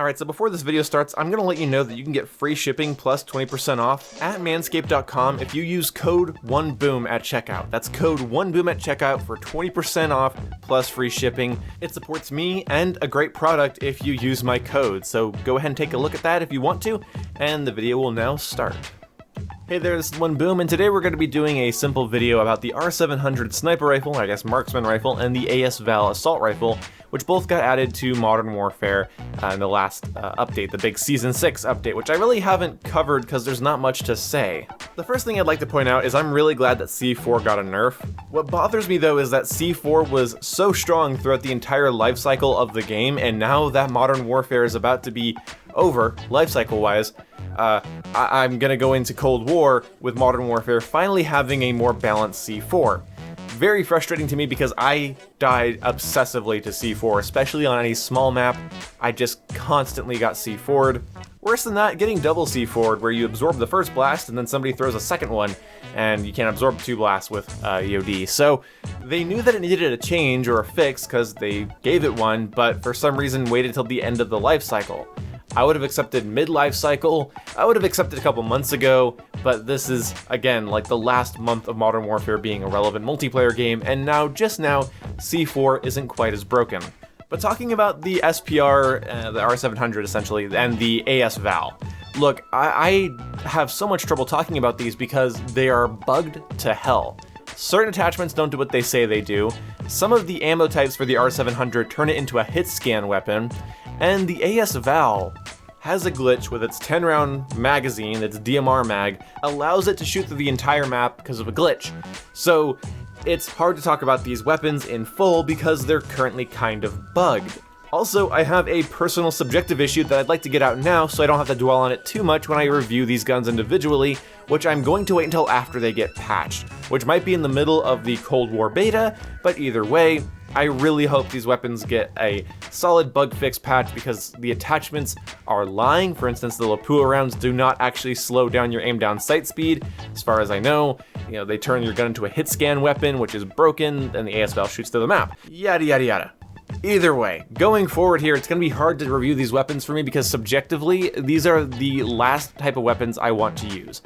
Alright, so before this video starts, I'm going to let you know that you can get free shipping plus 20% off at manscaped.com if you use code 1BOOM at checkout. That's code 1BOOM at checkout for 20% off plus free shipping. It supports me and a great product if you use my code, so go ahead and take a look at that if you want to, and the video will now start. Hey there, this is 1BOOM, and today we're going to be doing a simple video about the R700 sniper rifle, or I guess marksman rifle, and the AS-Val assault rifle, which both got added to Modern Warfare in the last update, the big Season 6 update, which I really haven't covered because there's not much to say. The first thing I'd like to point out is I'm really glad that C4 got a nerf. What bothers me though is that C4 was so strong throughout the entire life cycle of the game, and now that Modern Warfare is about to be over, life cycle wise, I'm gonna go into Cold War with Modern Warfare finally having a more balanced C4. Very frustrating to me because I died obsessively to C4, especially on any small map. I just constantly got C4'd. Worse than that, getting double C4'd where you absorb the first blast and then somebody throws a second one and you can't absorb two blasts with EOD. So they knew that it needed a change or a fix because they gave it one, but for some reason waited till the end of the life cycle. I would have accepted mid-life cycle, I would have accepted a couple months ago, but this is, again, like the last month of Modern Warfare being a relevant multiplayer game, and now, just now, C4 isn't quite as broken. But talking about the SPR, the R700 essentially, and the AS-Val. Look, I have so much trouble talking about these because they are bugged to hell. Certain attachments don't do what they say they do, some of the ammo types for the R700 turn it into a hit scan weapon, and the AS-Val has a glitch with its 10-round magazine, its DMR mag, allows it to shoot through the entire map because of a glitch. So it's hard to talk about these weapons in full because they're currently kind of bugged. Also, I have a personal subjective issue that I'd like to get out now so I don't have to dwell on it too much when I review these guns individually, which I'm going to wait until after they get patched, which might be in the middle of the Cold War beta, but either way, I really hope these weapons get a solid bug fix patch because the attachments are lying. For instance, the Lapua rounds do not actually slow down your aim down sight speed. As far as I know, they turn your gun into a hit scan weapon, which is broken, and the AS-Val shoots through the map. Yada yada yada. Either way, going forward here, it's going to be hard to review these weapons for me because subjectively, these are the last type of weapons I want to use.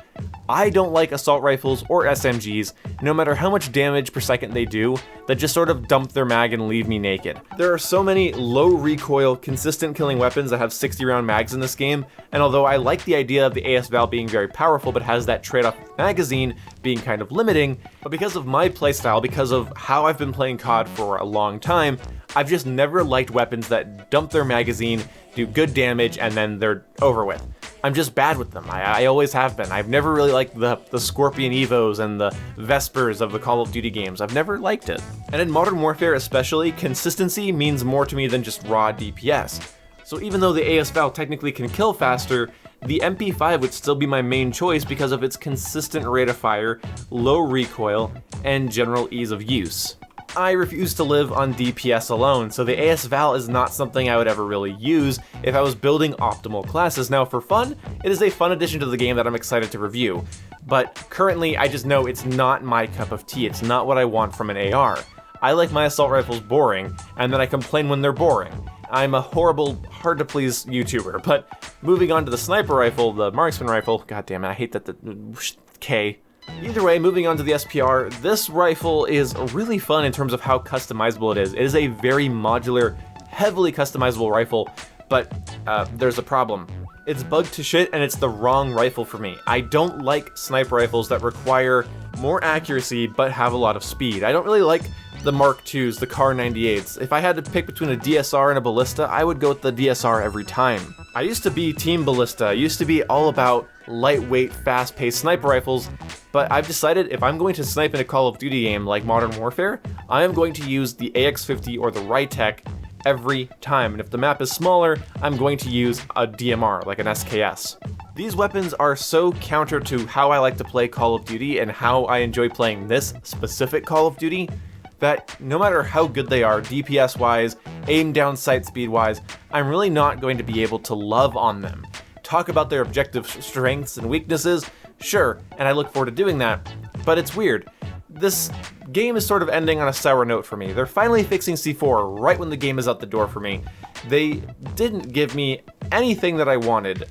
I don't like assault rifles or SMGs, no matter how much damage per second they do, that just sort of dump their mag and leave me naked. There are so many low recoil, consistent killing weapons that have 60-round mags in this game, and although I like the idea of the AS-Val being very powerful but has that trade-off magazine being kind of limiting, but because of my playstyle, because of how I've been playing COD for a long time, I've just never liked weapons that dump their magazine, do good damage, and then they're over with. I'm just bad with them. I always have been. I've never really liked the Scorpion Evos and the Vespers of the Call of Duty games. I've never liked it. And in Modern Warfare especially, consistency means more to me than just raw DPS. So even though the AS-Val technically can kill faster, the MP5 would still be my main choice because of its consistent rate of fire, low recoil, and general ease of use. I refuse to live on DPS alone, so the AS-Val is not something I would ever really use if I was building optimal classes. Now for fun, it is a fun addition to the game that I'm excited to review, but currently I just know it's not my cup of tea, it's not what I want from an AR. I like my assault rifles boring, and then I complain when they're boring. I'm a horrible, hard-to-please YouTuber, but moving on to the sniper rifle, the marksman rifle, god damn it, I hate that K. Either way, moving on to the SPR, this rifle is really fun in terms of how customizable it is. It is a very modular, heavily customizable rifle, but there's a problem. It's bugged to shit and it's the wrong rifle for me. I don't like sniper rifles that require more accuracy but have a lot of speed. I don't really like the Mark IIs, the Kar 98s. If I had to pick between a DSR and a Ballista, I would go with the DSR every time. I used to be Team Ballista. I used to be all about lightweight, fast-paced sniper rifles, but I've decided if I'm going to snipe in a Call of Duty game like Modern Warfare, I am going to use the AX50 or the Rytec every time, and if the map is smaller, I'm going to use a DMR, like an SKS. These weapons are so counter to how I like to play Call of Duty and how I enjoy playing this specific Call of Duty, that no matter how good they are, DPS-wise, aim down sight speed-wise, I'm really not going to be able to love on them. Talk about their objective strengths and weaknesses, sure, and I look forward to doing that, but it's weird. This game is sort of ending on a sour note for me. They're finally fixing C4 right when the game is out the door for me. They didn't give me anything that I wanted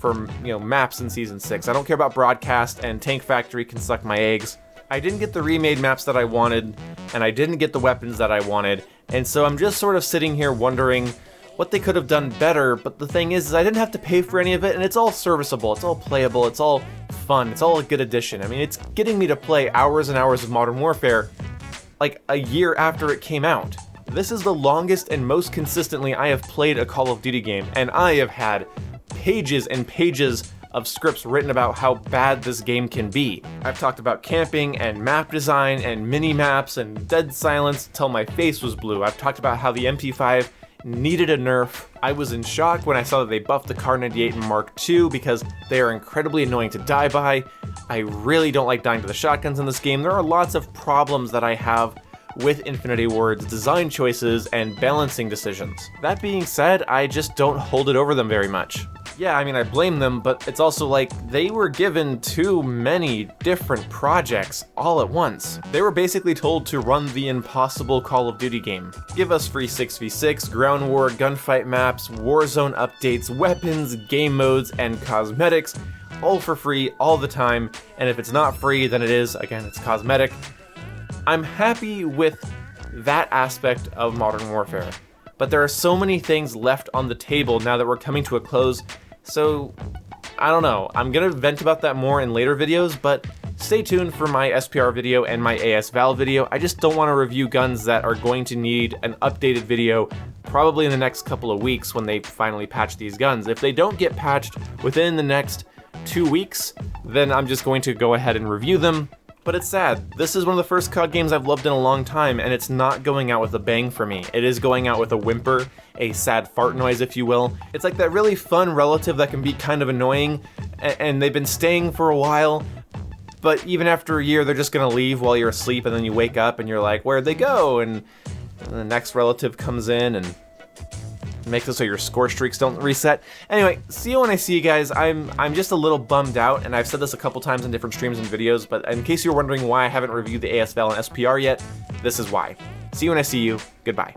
from maps in Season 6. I don't care about Broadcast, and Tank Factory can suck my eggs. I didn't get the remade maps that I wanted, and I didn't get the weapons that I wanted, and so I'm just sort of sitting here wondering what they could have done better. But the thing is I didn't have to pay for any of it, and it's all serviceable, it's all playable, it's all fun, it's all a good addition. I mean, it's getting me to play hours and hours of Modern Warfare like a year after it came out. This is the longest and most consistently I have played a Call of Duty game, and I have had pages and pages of scripts written about how bad this game can be. I've talked about camping and map design and mini-maps and dead silence till my face was blue. I've talked about how the MP5 needed a nerf. I was in shock when I saw that they buffed the Kar 98 and Mark II because they are incredibly annoying to die by. I really don't like dying to the shotguns in this game. There are lots of problems that I have with Infinity Ward's design choices and balancing decisions. That being said, I just don't hold it over them very much. Yeah, I mean, I blame them, but it's also like they were given too many different projects all at once. They were basically told to run the impossible Call of Duty game. Give us free 6v6, ground war, gunfight maps, Warzone updates, weapons, game modes, and cosmetics, all for free all the time, and if it's not free, then it is, again, it's cosmetic. I'm happy with that aspect of Modern Warfare, but there are so many things left on the table now that we're coming to a close, so I don't know. I'm gonna vent about that more in later videos, but stay tuned for my SPR video and my AS-Val video. I just don't want to review guns that are going to need an updated video probably in the next couple of weeks when they finally patch these guns. If they don't get patched within the next 2 weeks, then I'm just going to go ahead and review them. But it's sad. This is one of the first COD games I've loved in a long time, and it's not going out with a bang for me. It is going out with a whimper, a sad fart noise, if you will. It's like that really fun relative that can be kind of annoying, and they've been staying for a while, but even after a year, they're just gonna leave while you're asleep, and then you wake up and you're like, where'd they go? And the next relative comes in and makes it so your score streaks don't reset. Anyway, see you when I see you guys. I'm just a little bummed out, and I've said this a couple times in different streams and videos, but in case you're wondering why I haven't reviewed the AS-Val and SPR yet, this is why. See you when I see you. Goodbye.